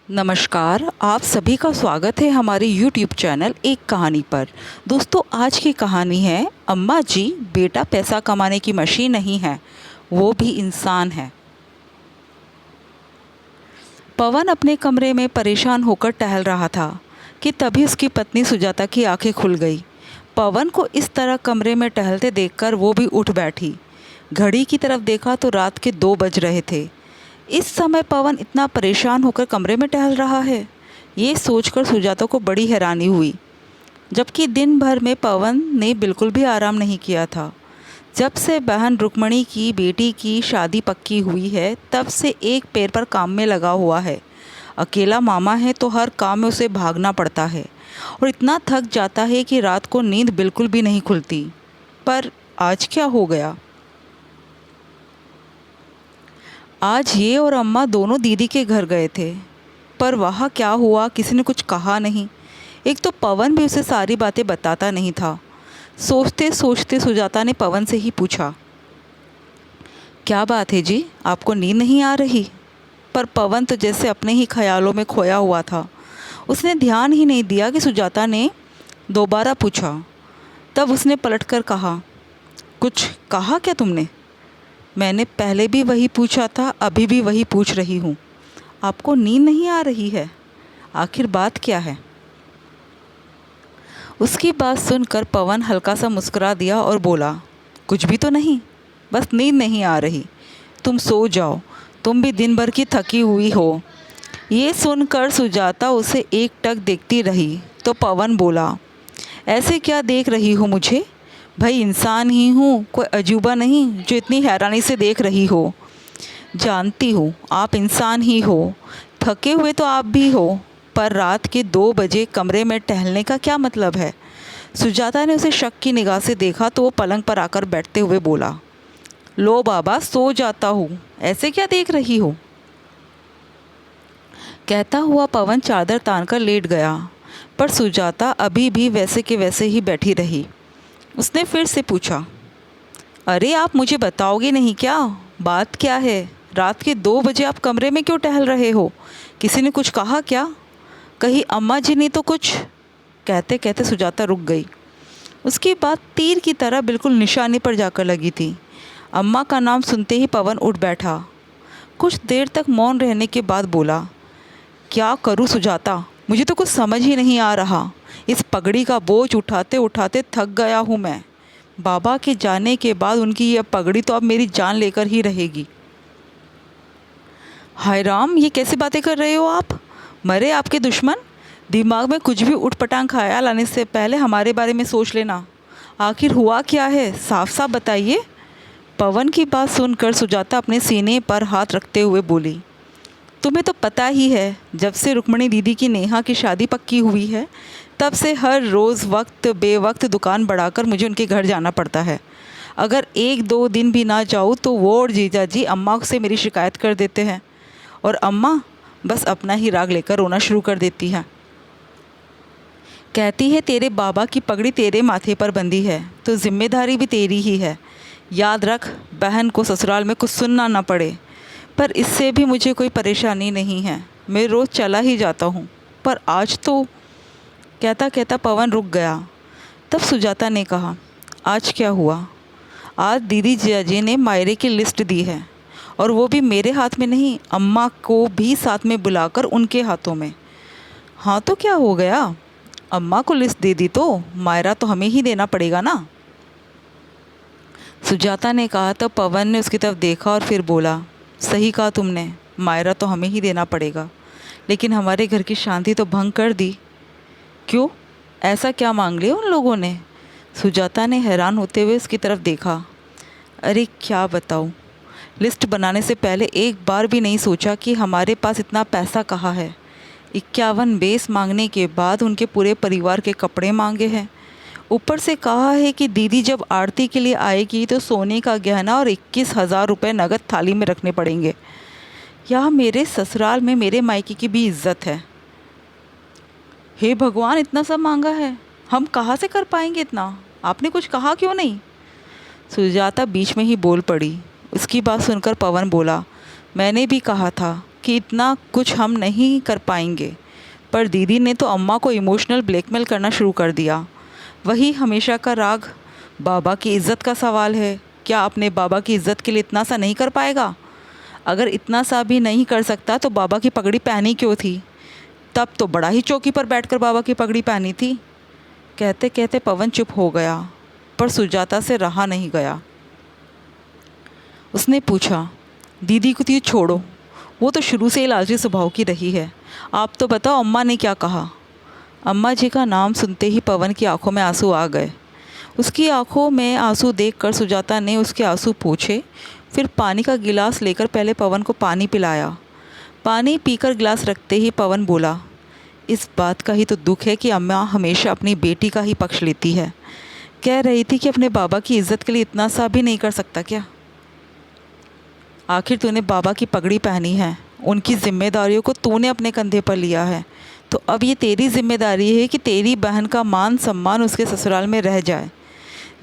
नमस्कार, आप सभी का स्वागत है हमारे YouTube चैनल एक कहानी पर। दोस्तों, आज की कहानी है अम्मा जी, बेटा पैसा कमाने की मशीन नहीं है, वो भी इंसान है। पवन अपने कमरे में परेशान होकर टहल रहा था कि तभी उसकी पत्नी सुजाता की आंखें खुल गई। पवन को इस तरह कमरे में टहलते देखकर वो भी उठ बैठी। घड़ी की तरफ देखा तो रात के 2 बज रहे थे। इस समय पवन इतना परेशान होकर कमरे में टहल रहा है, ये सोचकर सुजाता को बड़ी हैरानी हुई। जबकि दिन भर में पवन ने बिल्कुल भी आराम नहीं किया था। जब से बहन रुक्मणी की बेटी की शादी पक्की हुई है, तब से एक पैर पर काम में लगा हुआ है। अकेला मामा है तो हर काम में उसे भागना पड़ता है और इतना थक जाता है कि रात को नींद बिल्कुल भी नहीं खुलती। पर आज क्या हो गया? आज ये और अम्मा दोनों दीदी के घर गए थे, पर वहाँ क्या हुआ किसी ने कुछ कहा नहीं। एक तो पवन भी उसे सारी बातें बताता नहीं था। सोचते सोचते सुजाता ने पवन से ही पूछा, क्या बात है जी, आपको नींद नहीं आ रही? पर पवन तो जैसे अपने ही ख्यालों में खोया हुआ था। उसने ध्यान ही नहीं दिया कि सुजाता ने दोबारा पूछा। तब उसने पलटकर कहा, कुछ कहा क्या तुमने? मैंने पहले भी वही पूछा था, अभी भी वही पूछ रही हूँ। आपको नींद नहीं आ रही है? आखिर बात क्या है? उसकी बात सुनकर पवन हल्का सा मुस्कुरा दिया और बोला, कुछ भी तो नहीं, बस नींद नहीं आ रही। तुम सो जाओ, तुम भी दिन भर की थकी हुई हो। ये सुनकर सुजाता उसे एकटक देखती रही तो पवन बोला, ऐसे क्या देख रही हो मुझे? भाई इंसान ही हूँ, कोई अजूबा नहीं जो इतनी हैरानी से देख रही हो। जानती हूँ आप इंसान ही हो, थके हुए तो आप भी हो, पर रात के 2 बजे कमरे में टहलने का क्या मतलब है? सुजाता ने उसे शक की निगाह से देखा तो वो पलंग पर आकर बैठते हुए बोला, लो बाबा सो जाता हूँ, ऐसे क्या देख रही हो? कहता हुआ पवन चादर तानकर लेट गया, पर सुजाता अभी भी वैसे के वैसे ही बैठी रही। उसने फिर से पूछा, अरे आप मुझे बताओगे नहीं क्या? बात क्या है? रात के 2 बजे आप कमरे में क्यों टहल रहे हो? किसी ने कुछ कहा क्या? कहीं अम्मा जी ने तो कुछ? कहते कहते सुजाता रुक गई। उसकी बात तीर की तरह बिल्कुल निशाने पर जाकर लगी थी। अम्मा का नाम सुनते ही पवन उठ बैठा। कुछ देर तक मौन रहने के बाद बोला, क्या करूं सुजाता, मुझे तो कुछ समझ ही नहीं आ रहा। इस पगड़ी का बोझ उठाते उठाते थक गया हूँ मैं। बाबा के जाने के बाद उनकी यह पगड़ी तो अब मेरी जान लेकर ही रहेगी। हाय राम, ये कैसी बातें कर रहे हो आप? मरे आपके दुश्मन। दिमाग में कुछ भी उठपटांग ख्याल आने से पहले हमारे बारे में सोच लेना। आखिर हुआ क्या है, साफ साफ बताइए। पवन की बात सुनकर सुजाता अपने सीने पर हाथ रखते हुए बोली, तुम्हें तो पता ही है, जब से रुक्मणी दीदी की नेहा की शादी पक्की हुई है, तब से हर रोज़ वक्त बेवक्त दुकान बढ़ाकर मुझे उनके घर जाना पड़ता है। अगर 1-2 दिन भी ना जाऊँ तो वो और जीजा जी अम्मा से मेरी शिकायत कर देते हैं, और अम्मा बस अपना ही राग लेकर रोना शुरू कर देती है। कहती है तेरे बाबा की पगड़ी तेरे माथे पर बंधी है तो जिम्मेदारी भी तेरी ही है। याद रख, बहन को ससुराल में कुछ सुनना ना पड़े। पर इससे भी मुझे कोई परेशानी नहीं है, मैं रोज़ चला ही जाता हूँ, पर आज तो। कहता कहता पवन रुक गया। तब सुजाता ने कहा, आज क्या हुआ? आज दीदी जियाजी ने मायरे की लिस्ट दी है, और वो भी मेरे हाथ में नहीं, अम्मा को भी साथ में बुलाकर उनके हाथों में। हाँ तो क्या हो गया? अम्मा को लिस्ट दे दी तो मायरा तो हमें ही देना पड़ेगा ना। सुजाता ने कहा। तब पवन ने उसकी तरफ देखा और फिर बोला, सही कहा तुमने, मायरा तो हमें ही देना पड़ेगा, लेकिन हमारे घर की शांति तो भंग कर दी। क्यों? ऐसा क्या मांग लिया उन लोगों ने? सुजाता ने हैरान होते हुए उसकी तरफ देखा। अरे क्या बताऊँ, लिस्ट बनाने से पहले एक बार भी नहीं सोचा कि हमारे पास इतना पैसा कहाँ है। 51 बेस मांगने के बाद उनके पूरे परिवार के कपड़े मांगे हैं। ऊपर से कहा है कि दीदी जब आरती के लिए आएगी तो सोने का गहना और 21,000 रुपये नगद थाली में रखने पड़ेंगे। यहाँ मेरे ससुराल में मेरे मायके की भी इज्जत है। हे भगवान, इतना सब मांगा है, हम कहाँ से कर पाएंगे इतना? आपने कुछ कहा क्यों नहीं? सुजाता बीच में ही बोल पड़ी। उसकी बात सुनकर पवन बोला, मैंने भी कहा था, कि इतना कुछ हम नहीं कर पाएंगे, पर दीदी ने तो अम्मा को इमोशनल ब्लैकमेल करना शुरू कर दिया। वही हमेशा का राग, बाबा की इज़्ज़त का सवाल है। क्या अपने बाबा की इज़्ज़त के लिए इतना सा नहीं कर पाएगा? अगर इतना सा भी नहीं कर सकता तो बाबा की पगड़ी पहनी क्यों थी? तब तो बड़ा ही चौकी पर बैठकर बाबा की पगड़ी पहनी थी। कहते कहते पवन चुप हो गया, पर सुजाता से रहा नहीं गया। उसने पूछा, दीदी को तो ये छोड़ो, वो तो शुरू से ही लालची स्वभाव की रही है। आप तो बताओ अम्मा ने क्या कहा? अम्मा जी का नाम सुनते ही पवन की आंखों में आंसू आ गए। उसकी आंखों में आंसू देखकर सुजाता ने उसके आंसू पोंछे, फिर पानी का गिलास लेकर पहले पवन को पानी पिलाया। पानी पीकर गिलास रखते ही पवन बोला, इस बात का ही तो दुख है कि अम्मा हमेशा अपनी बेटी का ही पक्ष लेती है। कह रही थी कि अपने बाबा की इज़्ज़त के लिए इतना सा भी नहीं कर सकता क्या? आखिर तूने बाबा की पगड़ी पहनी है, उनकी जिम्मेदारियों को तूने अपने कंधे पर लिया है, तो अब ये तेरी जिम्मेदारी है कि तेरी बहन का मान सम्मान उसके ससुराल में रह जाए।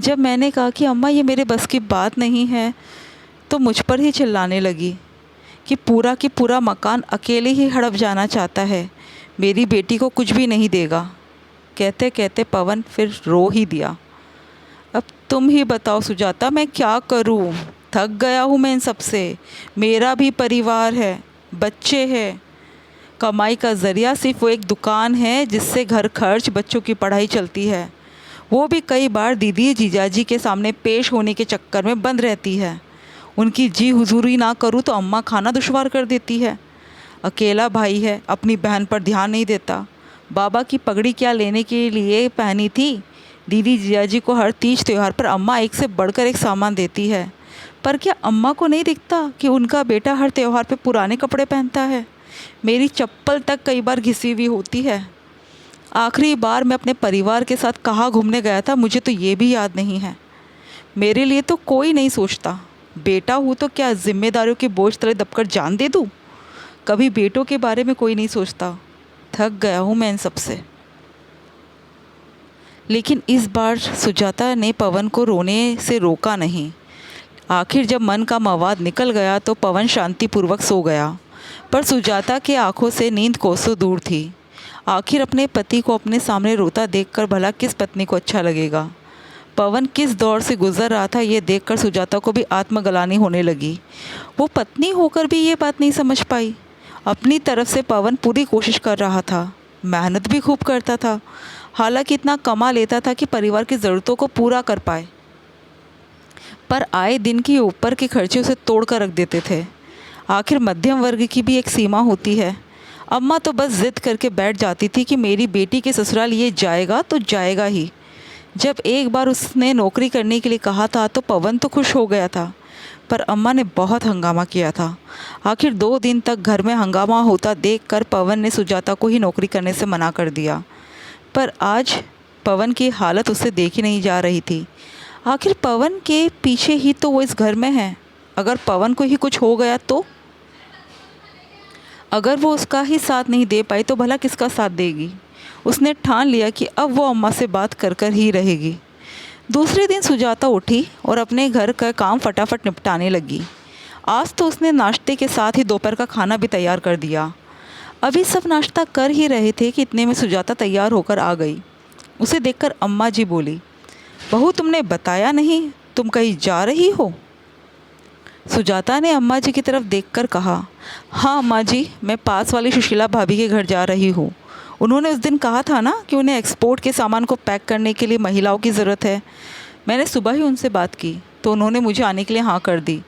जब मैंने कहा कि अम्मा ये मेरे बस की बात नहीं है, तो मुझ पर ही चिल्लाने लगी कि पूरा मकान अकेले ही हड़प जाना चाहता है, मेरी बेटी को कुछ भी नहीं देगा। कहते कहते पवन फिर रो ही दिया। अब तुम ही बताओ सुजाता, मैं क्या करूं? थक गया हूं मैं इन सब से। मेरा भी परिवार है, बच्चे हैं, कमाई का ज़रिया सिर्फ वो एक दुकान है जिससे घर खर्च, बच्चों की पढ़ाई चलती है। वो भी कई बार दीदी जीजाजी के सामने पेश होने के चक्कर में बंद रहती है। उनकी जी हुजूरी ना करूं तो अम्मा खाना दुश्वार कर देती है। अकेला भाई है, अपनी बहन पर ध्यान नहीं देता। बाबा की पगड़ी क्या लेने के लिए पहनी थी? दीदी जियाजी को हर तीज त्यौहार पर अम्मा एक से बढ़कर एक सामान देती है, पर क्या अम्मा को नहीं दिखता कि उनका बेटा हर त्यौहार पे पुराने कपड़े पहनता है? मेरी चप्पल तक कई बार घिसी हुई होती है। आखिरी बार मैं अपने परिवार के साथ कहाँ घूमने गया था, मुझे तो ये भी याद नहीं है। मेरे लिए तो कोई नहीं सोचता। बेटा हूँ तो क्या जिम्मेदारियों के बोझ तले दबकर जान दे दूँ? कभी बेटों के बारे में कोई नहीं सोचता। थक गया हूँ मैं इन सब से। लेकिन इस बार सुजाता ने पवन को रोने से रोका नहीं। आखिर जब मन का मवाद निकल गया तो पवन शांतिपूर्वक सो गया, पर सुजाता के आंखों से नींद कोसों दूर थी। आखिर अपने पति को अपने सामने रोता देखकर भला किस पत्नी को अच्छा लगेगा? पवन किस दौर से गुजर रहा था ये देखकर सुजाता को भी आत्मग्लानि होने लगी। वो पत्नी होकर भी ये बात नहीं समझ पाई। अपनी तरफ से पवन पूरी कोशिश कर रहा था, मेहनत भी खूब करता था, हालांकि इतना कमा लेता था कि परिवार की ज़रूरतों को पूरा कर पाए, पर आए दिन के ऊपर के खर्चे उसे तोड़ कर रख देते थे। आखिर मध्यम वर्ग की भी एक सीमा होती है। अम्मा तो बस ज़िद करके बैठ जाती थी कि मेरी बेटी के ससुराल ये जाएगा तो जाएगा ही। जब एक बार उसने नौकरी करने के लिए कहा था तो पवन तो खुश हो गया था, पर अम्मा ने बहुत हंगामा किया था। आखिर 2 दिन तक घर में हंगामा होता देखकर पवन ने सुजाता को ही नौकरी करने से मना कर दिया। पर आज पवन की हालत उससे देखी नहीं जा रही थी। आखिर पवन के पीछे ही तो वो इस घर में है। अगर पवन को ही कुछ हो गया तो? अगर वो उसका ही साथ नहीं दे पाई तो भला किसका साथ देगी? उसने ठान लिया कि अब वो अम्मा से बात कर कर ही रहेगी। दूसरे दिन सुजाता उठी और अपने घर का काम फटाफट निपटाने लगी। आज तो उसने नाश्ते के साथ ही दोपहर का खाना भी तैयार कर दिया। अभी सब नाश्ता कर ही रहे थे कि इतने में सुजाता तैयार होकर आ गई। उसे देखकर अम्मा जी बोली, बहू तुमने बताया नहीं, तुम कहीं जा रही हो? सुजाता ने अम्मा जी की तरफ देखकर कहा, हाँ अम्मा जी, मैं पास वाली सुशीला भाभी के घर जा रही हूँ। उन्होंने उस दिन कहा था ना कि उन्हें एक्सपोर्ट के सामान को पैक करने के लिए महिलाओं की ज़रूरत है। मैंने सुबह ही उनसे बात की तो उन्होंने मुझे आने के लिए हाँ कर दी।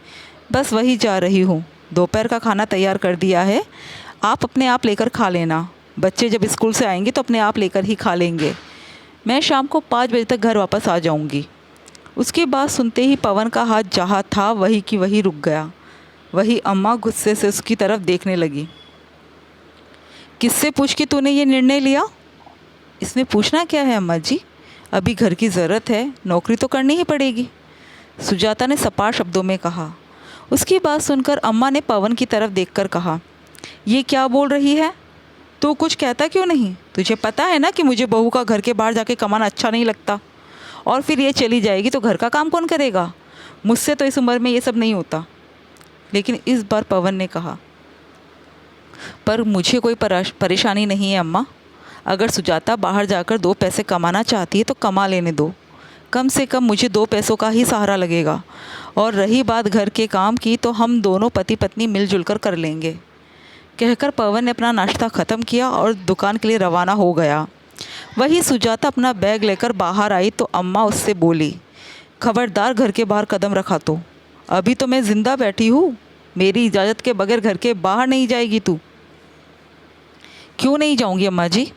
बस वही जा रही हूँ। दोपहर का खाना तैयार कर दिया है, आप अपने आप लेकर खा लेना। बच्चे जब स्कूल से आएंगे तो अपने आप लेकर ही खा लेंगे। मैं शाम को 5 बजे तक घर वापस आ जाऊँगी। उसकी बात सुनते ही पवन का हाथ जहाँ था वही की वही रुक गया। वही अम्मा गुस्से से उसकी तरफ देखने लगी। किससे पूछ के तूने ये निर्णय लिया? इसमें पूछना क्या है अम्मा जी, अभी घर की ज़रूरत है, नौकरी तो करनी ही पड़ेगी, सुजाता ने सपाट शब्दों में कहा। उसकी बात सुनकर अम्मा ने पवन की तरफ देखकर कहा, ये क्या बोल रही है? तू कुछ कहता क्यों नहीं? तुझे पता है ना कि मुझे बहू का घर के बाहर जाके कमाना अच्छा नहीं लगता, और फिर ये चली जाएगी तो घर का काम कौन करेगा? मुझसे तो इस उम्र में ये सब नहीं होता। लेकिन इस बार पवन ने कहा, पर मुझे कोई परेशानी नहीं है अम्मा। अगर सुजाता बाहर जाकर 2 पैसे कमाना चाहती है तो कमा लेने दो, कम से कम मुझे 2 पैसों का ही सहारा लगेगा। और रही बात घर के काम की तो हम दोनों पति पत्नी मिलजुल कर लेंगे। कहकर पवन ने अपना नाश्ता ख़त्म किया और दुकान के लिए रवाना हो गया। वही सुजाता अपना बैग लेकर बाहर आई तो अम्मा उससे बोली, खबरदार घर के बाहर कदम रखा तो, अभी तो मैं ज़िंदा बैठी हूँ, मेरी इजाज़त के बगैर घर के बाहर नहीं जाएगी तू। क्यों नहीं जाऊँगी अम्मा जी,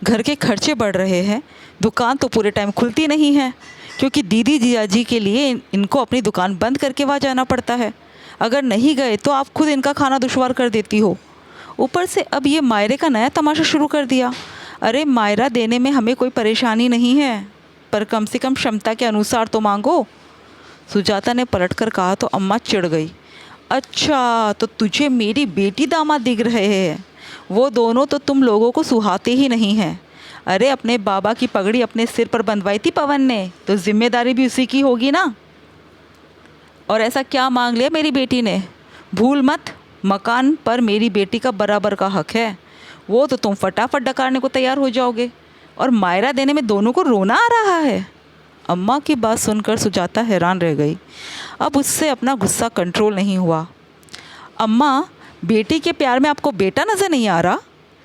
घर के खर्चे बढ़ रहे हैं, दुकान तो पूरे टाइम खुलती नहीं है क्योंकि दीदी जियाजी के लिए इनको अपनी दुकान बंद करके वहाँ जाना पड़ता है। अगर नहीं गए तो आप खुद इनका खाना दुश्वार कर देती हो। ऊपर से अब ये मायरे का नया तमाशा शुरू कर दिया। अरे मायरा देने में हमें कोई परेशानी नहीं है, पर कम से कम क्षमता के अनुसार तो मांगो। सुजाता ने पलटकर कहा तो अम्मा चिढ़ गई। अच्छा, तो तुझे मेरी बेटी दामाद दिख रहे हैं? वो दोनों तो तुम लोगों को सुहाते ही नहीं हैं। अरे अपने बाबा की पगड़ी अपने सिर पर बंधवाई थी पवन ने, तो जिम्मेदारी भी उसी की होगी ना। और ऐसा क्या मांग लिया मेरी बेटी ने? भूल मत, मकान पर मेरी बेटी का बराबर का हक है, वो तो तुम फटाफट डकारने को तैयार हो जाओगे, और मायरा देने में दोनों को रोना आ रहा है। अम्मा की बात सुनकर सुजाता हैरान रह गई। अब उससे अपना गुस्सा कंट्रोल नहीं हुआ। अम्मा, बेटी के प्यार में आपको बेटा नज़र नहीं आ रहा?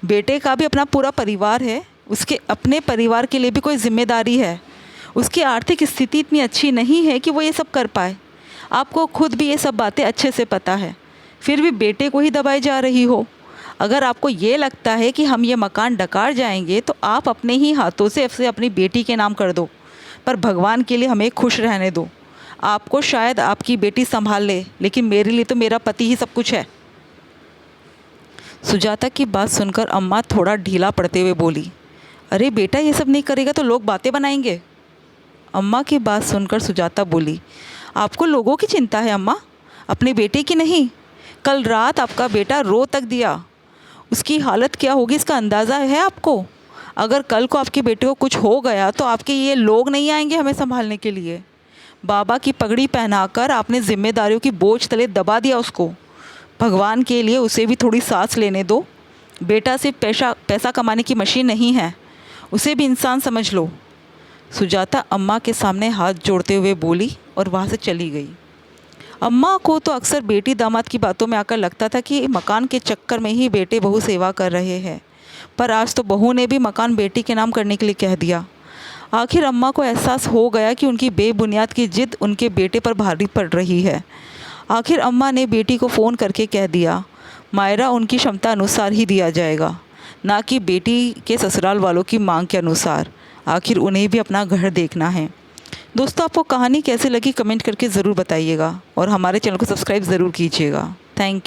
बेटे का भी अपना पूरा परिवार है, उसके अपने परिवार के लिए भी कोई जिम्मेदारी है। उसकी आर्थिक स्थिति इतनी अच्छी नहीं है कि वो ये सब कर पाए। आपको खुद भी ये सब बातें अच्छे से पता है, फिर भी बेटे को ही दबाई जा रही हो। अगर आपको ये लगता है कि हम ये मकान डकार जाएंगे तो आप अपने ही हाथों से इसे अपनी बेटी के नाम कर दो, पर भगवान के लिए हमें खुश रहने दो। आपको शायद आपकी बेटी संभाल ले, लेकिन मेरे लिए तो मेरा पति ही सब कुछ है। सुजाता की बात सुनकर अम्मा थोड़ा ढीला पड़ते हुए बोली, अरे बेटा, ये सब नहीं करेगा तो लोग बातें बनाएंगे। अम्मा की बात सुनकर सुजाता बोली, आपको लोगों की चिंता है अम्मा, अपने बेटे की नहीं। कल रात आपका बेटा रो तक दिया, उसकी हालत क्या होगी इसका अंदाज़ा है आपको? अगर कल को आपके बेटे को कुछ हो गया तो आपके ये लोग नहीं आएंगे हमें संभालने के लिए। बाबा की पगड़ी पहनाकर आपने जिम्मेदारियों की बोझ तले दबा दिया उसको। भगवान के लिए उसे भी थोड़ी सांस लेने दो। बेटा सिर्फ पैसा कमाने की मशीन नहीं है, उसे भी इंसान समझ लो। सुजाता अम्मा के सामने हाथ जोड़ते हुए बोली और वहाँ से चली गई। अम्मा को तो अक्सर बेटी दामाद की बातों में आकर लगता था कि मकान के चक्कर में ही बेटे बहू सेवा कर रहे हैं, पर आज तो बहू ने भी मकान बेटी के नाम करने के लिए कह दिया। आखिर अम्मा को एहसास हो गया कि उनकी बेबुनियाद की जिद उनके बेटे पर भारी पड़ रही है। आखिर अम्मा ने बेटी को फ़ोन करके कह दिया, मायरा उनकी क्षमता अनुसार ही दिया जाएगा, ना कि बेटी के ससुराल वालों की मांग के अनुसार। आखिर उन्हें भी अपना घर देखना है। दोस्तों, आपको कहानी कैसे लगी कमेंट करके ज़रूर बताइएगा और हमारे चैनल को सब्सक्राइब ज़रूर कीजिएगा। Thank you.